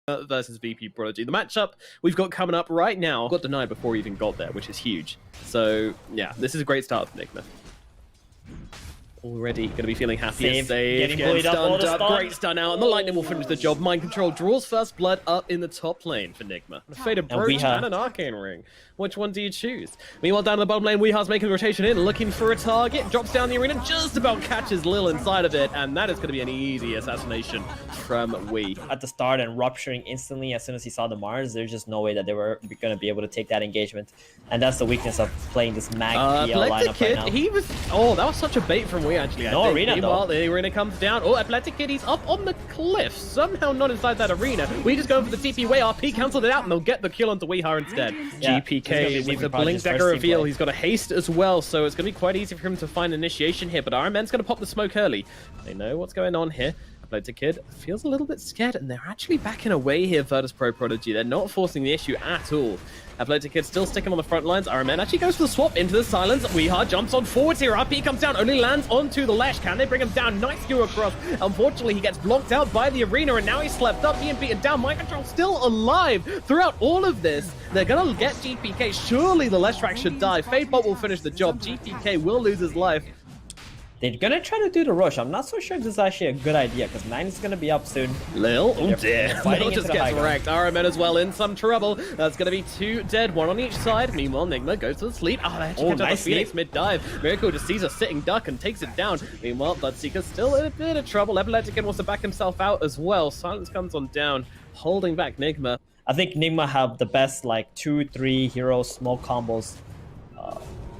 versus VP Prodigy. The matchup we've got coming up right now got denied before we even got there, which is huge. So yeah, this is a great start for NIGMA. Already going to be feeling happy. Getting bullied up. Great stun out, and the lightning will finish the job. Mind Control draws first blood up in the top lane for NIGMA. A Faded Brooch and an Arcane Ring. Which one do you choose? Meanwhile, down in the bottom lane, Weehar's making the rotation in, looking for a target. Drops down the arena, just about catches Lil inside of it, and that is going to be an easy assassination from Wee. At the start and rupturing instantly as soon as he saw the Mars, there's just no way that they were going to be able to take that engagement. And that's the weakness of playing this Mag PL lineup right now. He was... Oh, that was such a bait from Wee, actually. No arena, though. The arena comes down. Oh, Athletic Kid, he's up on the cliff. Somehow not inside that arena. We just going for the TP way. RP cancelled it out, and they'll get the kill onto Weehar instead. Yeah, GPK with the Blink Dagger reveal. He's got a haste as well, so it's going to be quite easy for him to find initiation here. But RMN's going to pop the smoke early. They know what's going on here. Athletic Kid feels a little bit scared, and they're actually backing away here, VIrtus.pro Prodigy. They're not forcing the issue at all. Athletic Kid still sticking on the front lines. RMN actually goes for the swap into the silence. Weehar jumps on forwards here. RP comes down, only lands onto the Lesh. Can they bring him down? Nice skew across. Unfortunately, he gets blocked out by the arena, and now he's slept up, being beaten down. Mind Control still alive throughout all of this. They're going to get GPK. Surely the Lesh track should die. Fadebot will finish the job. GPK will lose his life. They're gonna try to do the rush. I'm not so sure this is actually a good idea because 9 is gonna be up soon. Lil, oh dear. Lil just gets wrecked. RMN as well in some trouble. That's gonna be 2 dead, 1 on each side. Meanwhile, NIGMA goes to the sleep. Oh, they actually catch out the Phoenix mid-dive. Miracle just sees a sitting duck and takes it down. Meanwhile, Bloodseeker's still in a bit of trouble. Epileptic wants to back himself out as well. Silence comes on down, holding back NIGMA. I think NIGMA have the best like 2-3 hero smoke combos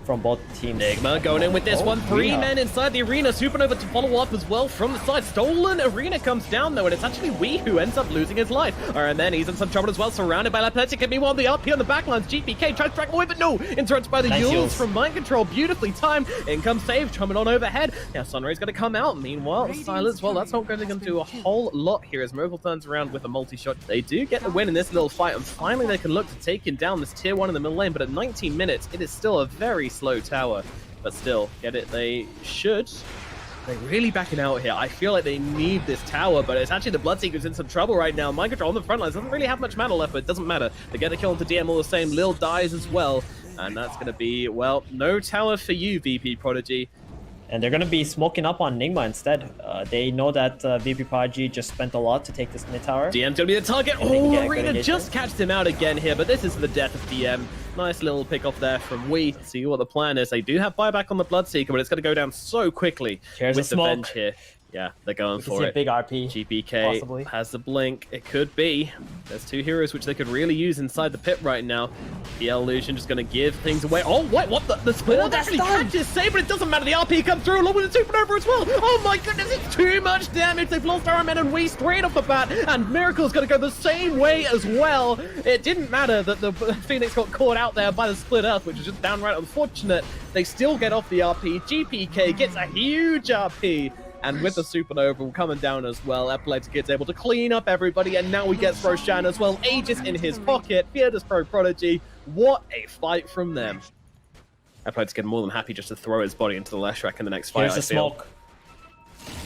from both teams. NIGMA going in with this one. 3 men inside the arena. Supernova to follow up as well from the side. Stolen arena comes down though, and it's actually Wee who ends up losing his life. And then he's in some trouble as well, surrounded by Athletic. And meanwhile, the RP on the backlines. GPK tries to track away, but no. Interrupted by the Yules from Mind Control. Beautifully timed. In comes Save, coming on overhead. Now Sunray's going to come out. Meanwhile, Silence, well, that's not going to do a whole lot here as Miracle turns around with a multi-shot. They do get the win in this little fight, and finally they can look to taking down this tier 1 in the middle lane. But at 19 minutes, it is still a very slow tower. But still, get it, they should. They're really backing out here. I feel like they need this tower, but it's actually the Bloodseeker's in some trouble right now. Mind Control on the front lines doesn't really have much mana left, but it doesn't matter. They get a kill into DM all the same. Lil dies as well. And that's going to be, well, no tower for you, VP Prodigy. And they're going to be smoking up on NIGMA instead. They know that VP Prodigy just spent a lot to take this mid tower. DM's going to be the target. Oh, Arena just catched him out again here, but this is the death of DM. Nice little pick off there from Wee. See what the plan is. They do have buyback on the Bloodseeker, but it's going to go down so quickly with the bench here. Yeah, they're going for it. Big RP. GPK possibly has the blink. It could be. There's 2 heroes which they could really use inside the pit right now. PL Illusion just going to give things away. Oh, wait, what? The split actually catches Save, but it doesn't matter. The RP comes through along with the Supernova as well. Oh my goodness, it's too much damage. They've lost RMN and Wee straight off the bat, and Miracle's going to go the same way as well. It didn't matter that the Phoenix got caught out there by the split earth, which is just downright unfortunate. They still get off the RP. GPK gets a huge RP. And with the Supernova coming down as well, Epileptic Kid's able to clean up everybody, and now we get Roshan as well. Aegis in his pocket. VIrtus.pro Prodigy. What a fight from them. Epileptic Kid more than happy just to throw his body into the Leshrac in the next fight. Here's the smoke.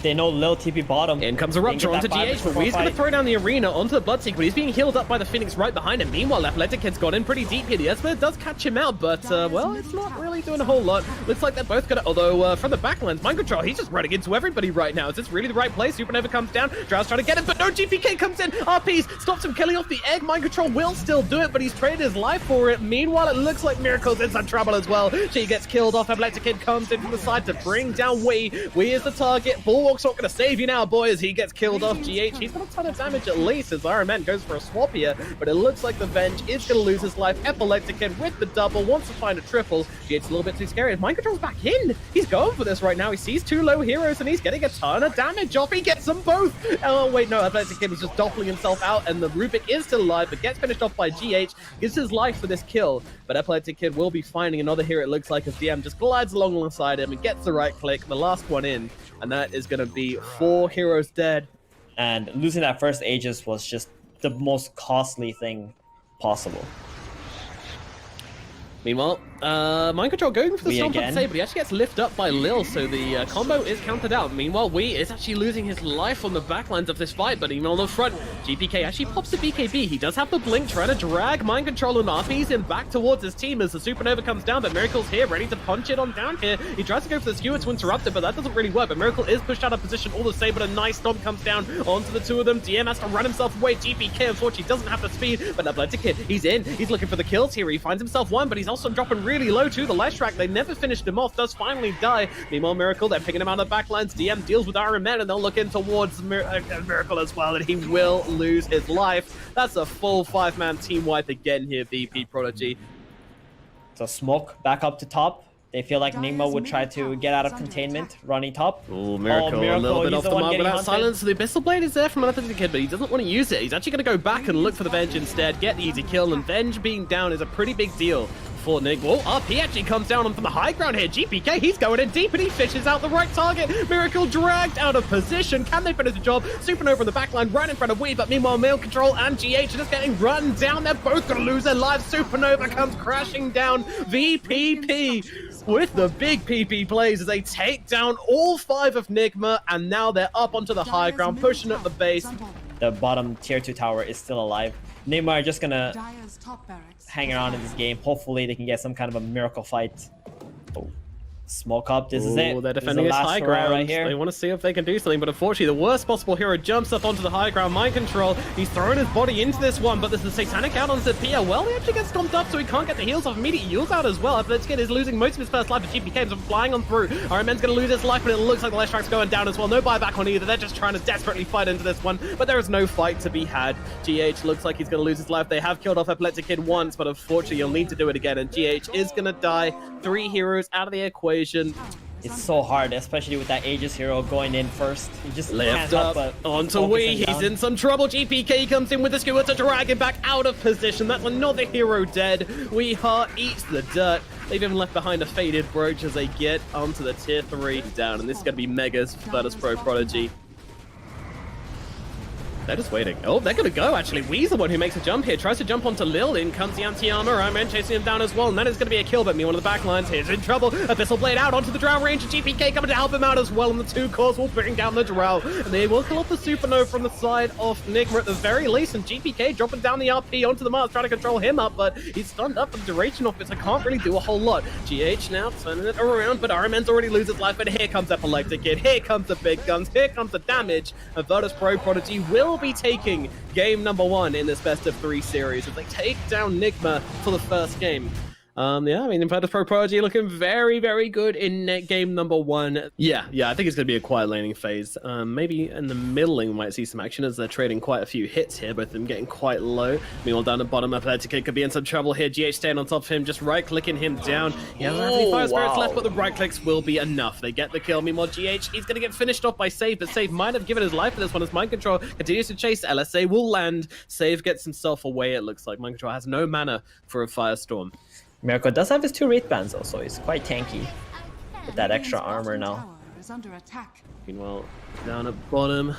They know Lil TP bottom. In comes a Rupture onto GH, but Wee's going to throw down the arena onto the Bloodseeker, but he's being healed up by the Phoenix right behind him. Meanwhile, Athletic Kid's got in pretty deep here. The Esper does catch him out, but, well, it's not really doing a whole lot. Looks like they're both going to, although, from the backlines, Mind Control, he's just running into everybody right now. Is this really the right place? Supernova comes down, Drow's trying to get him, but no, GPK comes in. RPs stops him killing off the egg. Mind Control will still do it, but he's traded his life for it. Meanwhile, it looks like Miracle's in some trouble as well. She gets killed off. Athletic Kid comes in from the side to bring down Wee. Wee is the target. Bulwark's not going to save you now, boys. He gets killed off. GH, he's got a ton of damage at least as RMN goes for a swap here, but it looks like the Venge is going to lose his life. Epileptic Kid with the double, wants to find a triple. GH's a little bit too scary. Mind Control's back in. He's going for this right now. He sees 2 low heroes and he's getting a ton of damage off. He gets them both. Oh, wait, no. Epileptic Kid was just doppling himself out, and the Rubik is still alive, but gets finished off by GH. Gives his life for this kill, but Epileptic Kid will be finding another hero, it looks like, as DM just glides along alongside him and gets the right click, the last one in. And that is going to be 4 heroes dead. And losing that first Aegis was just the most costly thing possible. Meanwhile, Mind Control going for the stomp on again. save, but he actually gets lifted up by Lil, so the combo is counted out. Meanwhile, Wee is actually losing his life on the backlines of this fight, but even on the front, GPK actually pops the BKB. He does have the blink, trying to drag Mind Control and RPs him back towards his team as the Supernova comes down, but Miracle's here, ready to punch it on down here. He tries to go for the skewer to interrupt it, but that doesn't really work. But Miracle is pushed out of position all the same, but a nice stomp comes down onto the two of them. DM has to run himself away. GPK, unfortunately, doesn't have the speed, but Athletic Kid, he's in. He's looking for the kills here. He finds himself one, but he's also dropping really low too. The last track, they never finished him off, does finally die. Meanwhile, Miracle, they're picking him out of the backlines. DM deals with Iron Man, and they'll look in towards Miracle as well, and he will lose his life. That's a full 5-man team wipe again here, VP Prodigy. So Smoke back up to top. They feel like NIGMA would try to get out of containment, running top. Oh, Miracle, a little bit off the mark without silence. The Abyssal Blade is there from Athletic Kid, but he doesn't want to use it. He's actually going to go back and look for the Venge instead, get the easy kill, and Venge being down is a pretty big deal for Nig. Whoa, up, he actually comes down from the high ground here. GPK, he's going in deep, and he fishes out the right target. Miracle dragged out of position. Can they finish the job? Supernova in the backline, right in front of Wee, but meanwhile, Mail Control and GH are just getting run down. They're both going to lose their lives. Supernova comes crashing down. VPP with the big PP plays as they take down all 5 of NIGMA, and now they're up onto the high ground, pushing up the base. The bottom tier 2 tower is still alive. NIGMA are just gonna hang around in this game. Hopefully they can get some kind of a miracle fight. Oh. Smoke up, this is it. They're defending this high ground right here. They want to see if they can do something, but unfortunately the worst possible hero jumps up onto the high ground. Mind Control, he's throwing his body into this one, but there's a Satanic out on Zapia. Well, he actually gets stomped up, so he can't get the heals off. Immediate heals out as well. Athletic Kid is losing most of his first life, but GPK is flying on through. Iron Man's going to lose his life, but it looks like the last track's going down as well. No buyback on either. They're just trying to desperately fight into this one, but there is no fight to be had. GH looks like he's going to lose his life. They have killed off Athletic Kid once, but unfortunately you'll need to do it again, and GH is going to die. 3 heroes out of the equation. It's so hard, especially with that Aegis hero going in first. He just left up onto Wee. He's in some trouble. GPK comes in with the skewer to drag him back out of position. That's another hero dead. Wee Heart eats the dirt. They've even left behind a faded brooch as they get onto the tier 3 down. And this is going to be Megas for VIrtus.pro Prodigy. They're just waiting. Oh, they're going to go, actually. Wee's the one who makes a jump here. Tries to jump onto Lil. In comes the anti-armor. Iron Man chasing him down as well. And that is going to be a kill, but me, one of the backlines. He's in trouble. Abyssal Blade out onto the Drow range. And GPK coming to help him out as well. And the 2 cores will bring down the Drow. And they will kill off the Supernova from the side of NIGMA at the very least. And GPK dropping down the RP onto the Mars, trying to control him up. But he's stunned up for the duration of it, so can't really do a whole lot. GH now turning it around, but Iron Man's already loses his life. But here comes Epileptic Kid. Here comes the big guns. Here comes the damage. And VIrtus.pro Prodigy will be taking game number 1 in this best of 3 series as they take down NIGMA for the first game. Yeah, I mean, VIrtus.pro Prodigy looking very, very good in game number 1. Yeah, I think it's going to be a quiet laning phase. Maybe in the middle lane we might see some action as they're trading quite a few hits here, both of them getting quite low. Meanwhile, down the bottom, Athletic Kid could be in some trouble here. GH staying on top of him, just right-clicking him down. He doesn't have any Fire Spirits left, but the right-clicks will be enough. They get the kill. Meanwhile, GH, he's going to get finished off by Save, but Save might have given his life for this one as Mind Control continues to chase. LSA will land. Save gets himself away, it looks like. Mind Control has no mana for a Firestorm. Miracle does have his 2 Wraith Bands though, so he's quite tanky with that extra armor now. Meanwhile, down at bottom,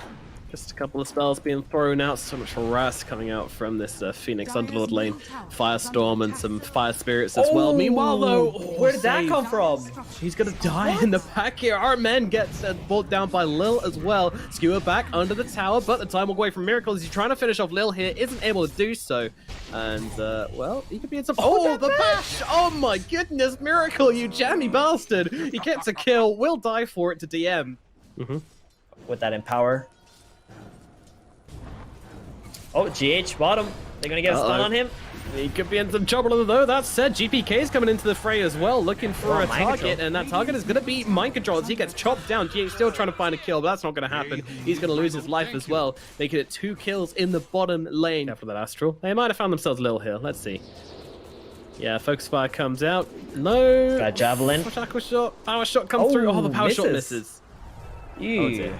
just a couple of spells being thrown out. So much harass coming out from this Phoenix Underlord lane. Firestorm and some Fire Spirits as well. Meanwhile, though, where did that come from? He's going to die in the back here. Our man gets brought down by Lil as well. Skewer back under the tower, but the time will go away from Miracle as he's trying to finish off Lil here. Isn't able to do so. And, well, he could be in some... Oh, the bash! Oh, my goodness. Miracle, you jammy bastard. He gets a kill. Will die for it to DM. With that Empower. Oh, GH bottom. They're going to get a stun on him. He could be in some trouble, though. That said, GPK is coming into the fray as well, looking for a target, and that target is going to be Mind Control as he gets chopped down. GH still trying to find a kill, but that's not going to happen. He's going to lose his life as well, making it 2 kills in the bottom lane. After that Astral, they might have found themselves a little here. Let's see. Yeah, Focus Fire comes out. No. Got Javelin. Aqua Shot. Power Shot comes through. Oh, the Power Shot misses. Oh, dear.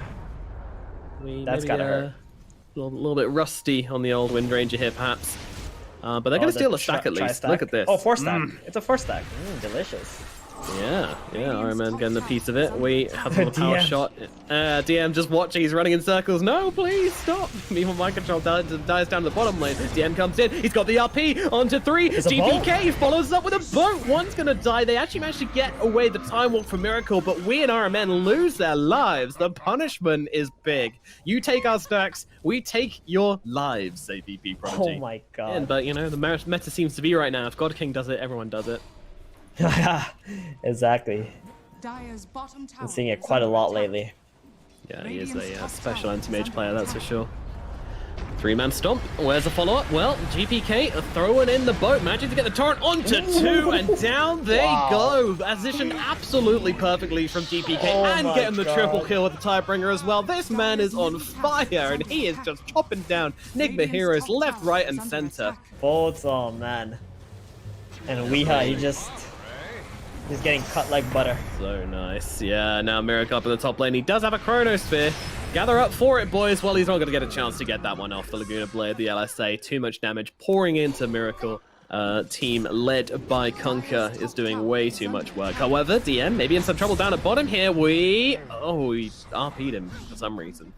That's gotta hurt. A little bit rusty on the old Wind Ranger here, perhaps. But they're going to steal a stack at least. Look at this. Oh, 4 stack. It's a 4 stack. Delicious. Yeah, Iron Man getting a piece of it. We have a power DM. shot. DM just watching, he's running in circles. No, please stop. Meanwhile, mind control dies down to the bottom lane. DM comes in, he's got the RP onto 3. GPK follows up with a boat. One's gonna die. They actually managed to get away the time walk for Miracle, but we and RMN lose their lives. The punishment is big. You take our stacks, we take your lives, say VP Prodigy. Oh my god. Yeah, but you know, the meta seems to be right now. If God King does it, everyone does it. Exactly. Been seeing it quite a lot lately. Yeah, he is a special anti-mage player, that's for sure. 3-man stomp. Where's the follow-up? Well, GPK are throwing in the boat, managing to get the torrent onto 2, and down they go. Positioned absolutely perfectly from GPK, and getting the triple kill with the Tidebringer as well. This man is on fire, and he is just chopping down NIGMA heroes left, right, and center. Bolts, oh man. And he's getting cut like butter. So nice. Yeah, now Miracle up in the top lane. He does have a Chronosphere. Gather up for it, boys. Well, he's not going to get a chance to get that one off the Laguna Blade, the LSA. Too much damage pouring into Miracle. Team led by Kunkka is doing way too much work. However, DM maybe in some trouble down at bottom here. We RP'd him for some reason.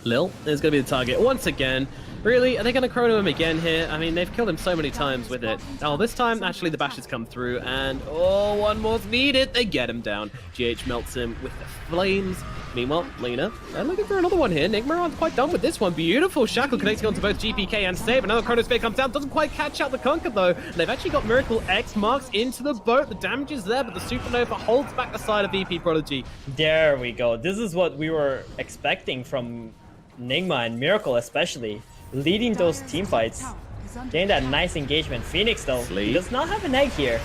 Lil is going to be the target once again. Really? Are they going to chrono him again here? I mean, they've killed him so many times with it. Oh, this time, actually, the bashes come through, and one more's needed. They get him down. GH melts him with the flames. Meanwhile, Lena, they're looking for another one here. NIGMA aren't quite done with this one. Beautiful shackle connecting onto both GPK and Save. Another Chronosphere comes down. Doesn't quite catch out the Kunkka, though. And they've actually got Miracle X marks into the boat. The damage is there, but the Supernova holds back the side of VP Prodigy. There we go. This is what we were expecting from NIGMA and Miracle especially. Leading those team fights. Getting that nice engagement. Phoenix, though, he does not have an egg here.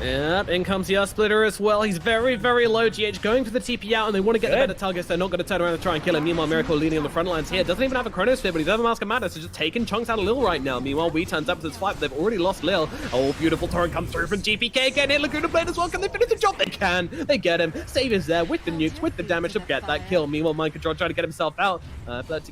Yep, in comes the Splitter as well. He's very, very low. GH going for the TP out, and they want to get the better targets. They're not going to turn around and try and kill him. Meanwhile, Miracle leading on the front lines here. Doesn't even have a Chronosphere, but he's over Mask of Madness, so just taking chunks out of Lil right now. Meanwhile, we turns up to this fight, but they've already lost Lil. Oh, beautiful torrent comes through from GPK. Again, hit Laguna Blade as well. Can they finish the job? They can. They get him. Save is there with the nukes, with the damage to get that kill. Meanwhile, Mind Control trying to get himself out.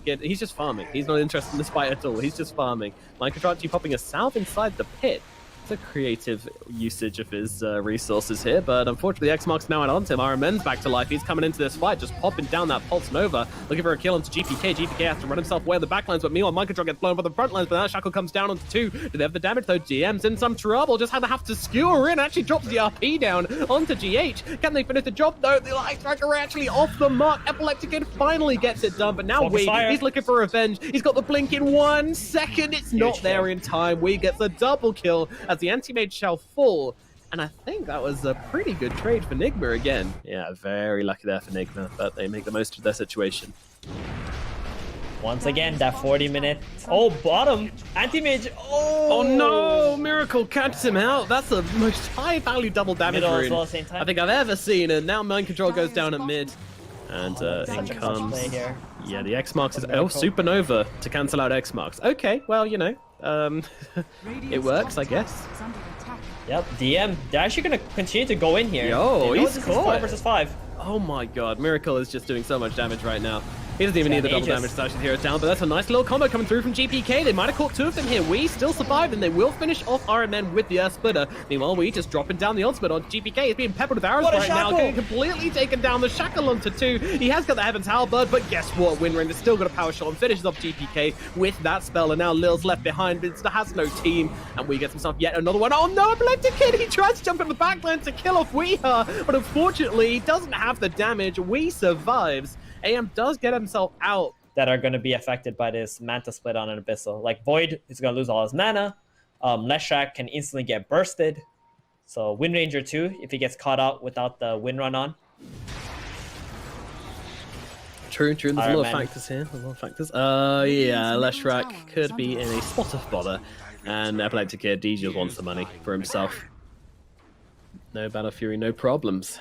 He's just farming. He's not interested in this fight at all. He's just farming. Mind Control actually popping a salve inside the pit. It's a creative usage of his resources here, but unfortunately X-Mark's now onto him. RMN's back to life. He's coming into this fight, just popping down that Pulse Nova, looking for a kill into GPK. GPK has to run himself away on the backlines, but meanwhile, Mind Control gets blown by the front lines, but now Shackle comes down onto 2. Do they have the damage, though? GM's in some trouble, just had to have to skewer in, actually drops the RP down onto GH. Can they finish the job, though? The Light Striker are actually off the mark. Epileptic Kid finally gets it done, but now he's looking for revenge. He's got the blink in 1 second. It's not there in time. Wee gets a double kill as the anti-mage shall fall, and I think that was a pretty good trade for NIGMA again. Yeah, very lucky there for NIGMA, but they make the most of their situation. Once again, that 40-minute... Oh, bottom! Anti-mage! Oh no! Miracle catches him out! That's the most high-value double damage rune well, same time. I think I've ever seen, and now Mind Control goes down at mid. And in comes... Yeah, the X-Marks is... Oh, Supernova to cancel out X-Marks. Okay, well, you know, it works, I guess. Yep, DM, they're actually going to continue to go in here. Yo, he's caught. 5 versus 5. Oh my god, Miracle is just doing so much damage right now. He doesn't even need the double damage to actually tear it down, but that's a nice little combo coming through from GPK. They might have caught 2 of them here. We still survived, and they will finish off RMN with the Earth Splitter. Meanwhile, we just dropping down the ultimate on GPK. He's being peppered with arrows right now, getting completely taken down. The Shackle onto 2. He has got the Heaven's Halberd, but guess what? Windrain has still got a power shot and finishes off GPK with that spell, and now Lil's left behind, but has no team, and we get himself yet another one. Oh no, Epileptic Kid! He tries to jump in the backline to kill off Weeha, but unfortunately, he doesn't have the damage. We survives. AM does get himself out. That are going to be affected by this Manta split on an Abyssal. Like Void is going to lose all his mana. Leshrac can instantly get bursted. So Wind Ranger 2 if he gets caught out without the Wind Run on. True. There's a lot of factors here. Yeah, Leshrac could be in a spot of bother. And Epileptic Kid, D just wants the money for himself. No Battle Fury, no problems.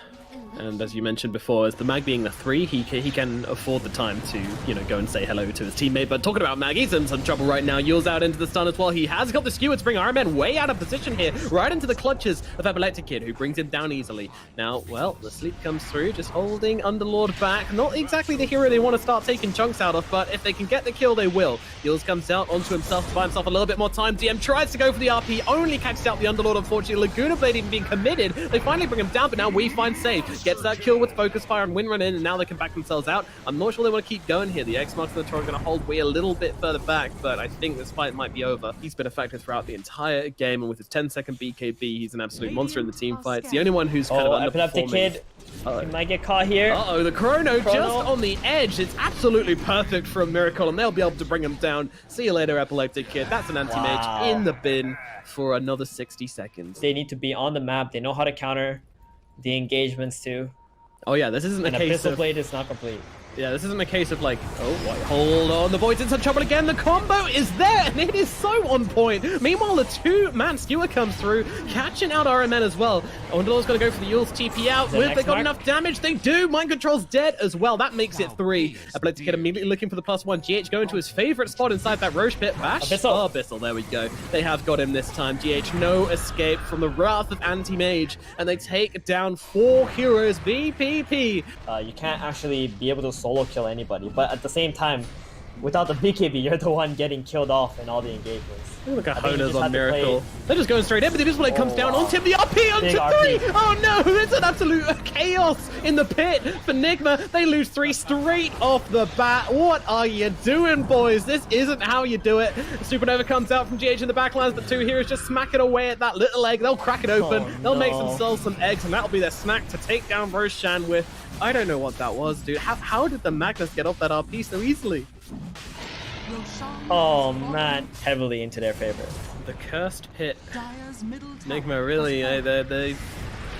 And as you mentioned before, as the Mag being the 3, he can afford the time to, you know, go and say hello to his teammate. But talking about Mag, he's in some trouble right now. Yule's out into the stun as well. He has got the skewer to bring Iron Man way out of position here, right into the clutches of Epileptic Kid, who brings him down easily. Now, well, the sleep comes through, just holding Underlord back. Not exactly the hero they want to start taking chunks out of, but if they can get the kill, they will. Yules comes out onto himself to buy himself a little bit more time. DM tries to go for the RP, only catches out the Underlord, unfortunately. Laguna Blade even being committed. They finally bring him down, but now we find Save. Gets that kill with Focus Fire and Windrun in, and now they can back themselves out. I'm not sure they want to keep going here. The X marks of the Torrent are going to hold Wii a little bit further back, but I think this fight might be over. He's been a factor throughout the entire game, and with his 10-second BKB, he's an absolute monster in the team fights. The only one who's kind of Epileptic Kid. He might get caught here. Uh-oh, the Chrono just on the edge. It's absolutely perfect for a Miracle, and they'll be able to bring him down. See you later, Epileptic Kid. That's an anti-mage in the bin for another 60 seconds. They need to be on the map. They know how to counter the engagements too. Oh yeah, this isn't a case of... Blade is not complete. Yeah, this isn't a case of like, oh, hold on, the Void's in some trouble again. The combo is there, and it is so on point. Meanwhile, the 2-man skewer comes through, catching out RMN as well. Underlord's going to go for the Yule's TP out. Will they got enough damage? They do. Mind Control's dead as well. That makes it 3. Epileptic Kid immediately looking for the +1. GH going to his favorite spot inside that Roche pit. Bash. Abyssal, there we go. They have got him this time. GH, no escape from the wrath of Anti-Mage, and they take down 4 heroes. VPP. You can't actually be able to solo kill anybody, but at the same time, without the BKB, you're the one getting killed off in all the engagements. Look at Hona's on Miracle. They're just going straight in, but the Invisible Blade comes down onto him. The RP onto 3! Oh no, it's an absolute chaos in the pit for NIGMA. They lose 3 straight off the bat. What are you doing, boys? This isn't how you do it. Supernova comes out from GH in the backlines, but 2 heroes just smacking away at that little egg. They'll crack it open. They'll make themselves some eggs, and that'll be their snack to take down Roshan with. I don't know what that was, dude. How did the Magnus get off that RP so easily? Oh man, heavily into their favor. The cursed pit. NIGMA really, they...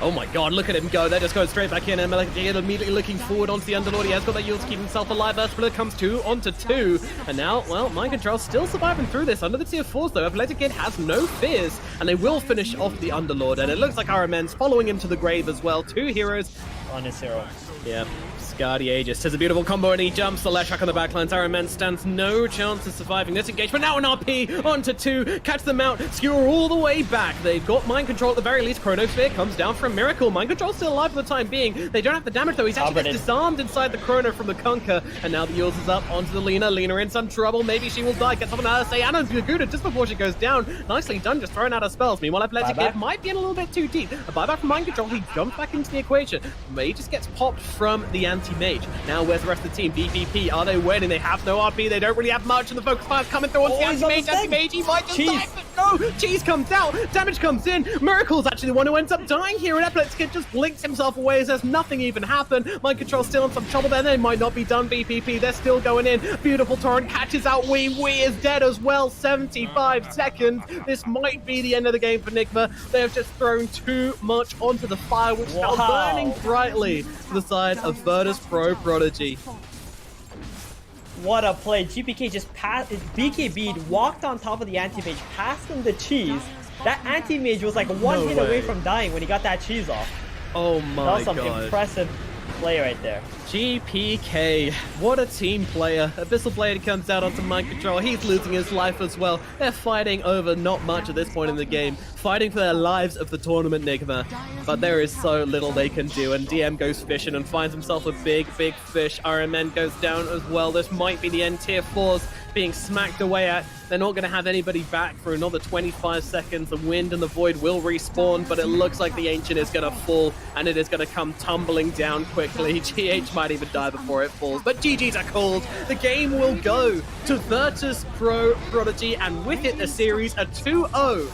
Oh my god, look at him go. They're just going straight back in, and Melodic immediately looking forward onto the Underlord. He has got that Yule to keep himself alive. Burst comes 2 onto 2. And now, well, Mind Control still surviving through this. Under the tier 4s though, Epileptic Kid has no fears, and they will finish off the Underlord. And it looks like RMN's following him to the grave as well. 2 heroes on his hero. Yeah. Scardy Aegis has a beautiful combo, and he jumps the Leshak on the backlines. Iron Man stands no chance of surviving this engagement. Now an RP onto 2, catch them out, skewer all the way back. They've got Mind Control at the very least. Chronosphere comes down for a miracle. Mind Control's still alive for the time being. They don't have the damage though. He's actually gets disarmed inside the Chrono from the Conquer, and now the Yules is up onto the Lina. Lina in some trouble. Maybe she will die. Gets off an RSA and on Laguna just before she goes down. Nicely done, just throwing out her spells. Meanwhile, Epileptic Kid might be in a little bit too deep. A buyback from Mind Control. He jumps back into the equation. He just gets popped from the anti-mage. Now where's the rest of the team? VPP, are they winning? They have no RP, they don't really have much, and the focus fire's coming through onto the anti-mage. He might just die, but no! Cheese comes out, damage comes in. Miracle's actually the one who ends up dying here, and Epileptic Kid just blinks himself away as there's nothing even happened. Mind Control's still in some trouble there. They might not be done, VPP. They're still going in. Beautiful Torrent catches out Wee. Wee is dead as well. 75 seconds. This might be the end of the game for NIGMA. They have just thrown too much onto the fire, which is now burning brightly to the side of VIrtus.pro Prodigy. What a play. GPK just passed, BKB'd, walked on top of the anti-mage, passed him the cheese. That anti-mage was like one hit away from dying when he got that cheese off. Oh my god. That was some impressive play right there. GPK, what a team player. Abyssal Blade comes out onto Mind Control. He's losing his life as well. They're fighting over not much at this point in the game. Fighting for their lives of the tournament, NIGMA. But there is so little they can do, and DM goes fishing and finds himself a big fish. RMN goes down as well. This might be the end. Tier 4s being smacked away at. They're not going to have anybody back for another 25 seconds. The Wind and the Void will respawn, but it looks like the Ancient is going to fall, and it is going to come tumbling down quickly. GH might even die before it falls, but GG's are called. The game will go to VIrtus.pro Prodigy, and with it, the series a 2-0